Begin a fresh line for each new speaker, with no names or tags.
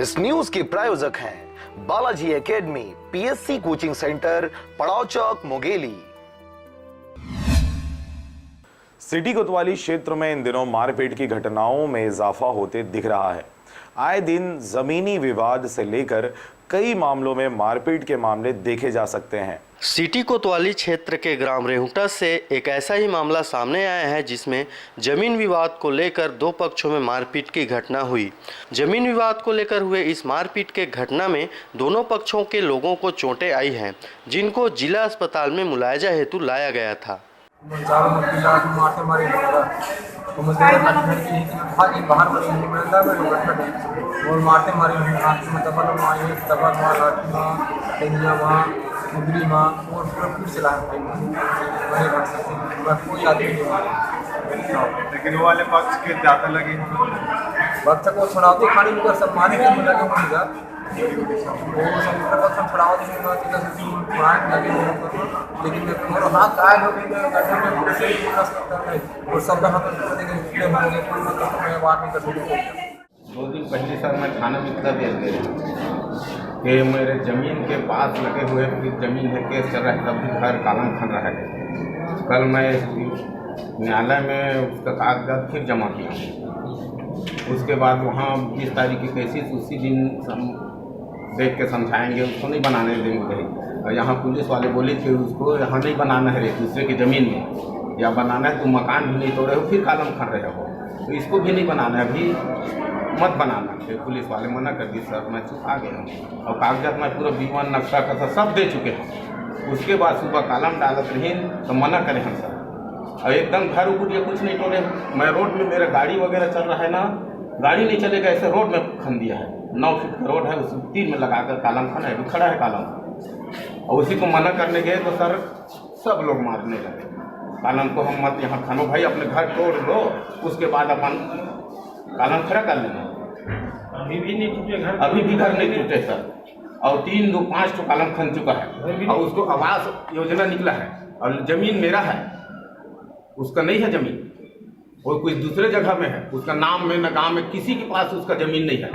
इस न्यूज के प्रायोजक हैं Balaji academy, PSC coaching centre, पड़ाव चौक, मुंगेली।
सिटी कोतवाली क्षेत्र में इन दिनों मारपीट की घटनाओं में इजाफा होते दिख रहा है। आए दिन जमीनी विवाद से लेकर कई मामलों में मारपीट के मामले देखे जा सकते हैं।
सिटी कोतवाली क्षेत्र के ग्राम रेहुटा से एक ऐसा ही मामला सामने आया है जिसमें जमीन विवाद को लेकर दो पक्षों में मारपीट की घटना हुई। जमीन विवाद को लेकर हुए इस मारपीट के घटना में दोनों पक्षों के लोगों को चोटें आई हैं, जिनको जिला अस्पताल में मुआवजा हेतु लाया गया था।
और मारते मारे हाथ में दबल मारे दबल मार मुगरी माँ और पूरा फिर चला कोई आदमी नहीं मारा,
लेकिन वो वाले पक्ष के ज़्यादा लगे
बच्चा को छुड़ाते खाने में सब मारे के लगे होगा वो सब छुड़ाते लगे, लेकिन मेरे हाथ घायल हो गए गड्ढे में पूरे से और सब हाथ मैं बात नहीं कर सकता।
2 दिन पहले सर मैं थाना में इतना दे गया कि मेरे ज़मीन के पास लगे हुए फिर ज़मीन है केस चल रहा है, तब भी घर कालम खन रहा है। कल मैं न्यायालय में उसका कागजात फिर जमा किया, उसके बाद वहाँ 20 तारीख की केसेस उसी दिन देख के समझाएंगे, उसको नहीं बनाने देंगे कहीं। और यहाँ पुलिस वाले बोले थे उसको यहाँ नहीं बनाना है दूसरे की ज़मीन में, या बनाना है तुम मकान भी नहीं तोड़े हो फिर कालम खन रहे हो, तो इसको भी नहीं बनाना है, अभी मत बनाना। फिर पुलिस वाले मना कर दिए, सर मैं चुका गया हूँ और कागजात में पूरा बीवन नक्शा का सब दे चुके हैं। उसके बाद सुबह कालम डालत रही तो मना करें हम सर, और एकदम घर ऊपर ये कुछ नहीं तोड़े। मैं रोड में मेरा गाड़ी वगैरह चल रहा है ना, गाड़ी नहीं चलेगा ऐसे रोड में खन दिया है, 9 फीट का रोड है, उस तीर में लगाकर कालम खन है, अभी खड़ा है कालम। और उसी को मना करने गए तो सर सब लोग मारने लगे, कालम को हम मत यहाँ खनो भाई, अपने घर तोड़ लो, उसके बाद अपन कालम खड़ा कर लेना। अभी भी नहीं टूटे घर, अभी भी घर नहीं टूटे सर, और 3 2 5 तो कालम खन चुका है, और उसको आवास योजना निकला है, और ज़मीन मेरा है, उसका नहीं है ज़मीन, वो कुछ दूसरे जगह में है, उसका नाम में न गाँव में किसी के पास उसका ज़मीन नहीं है।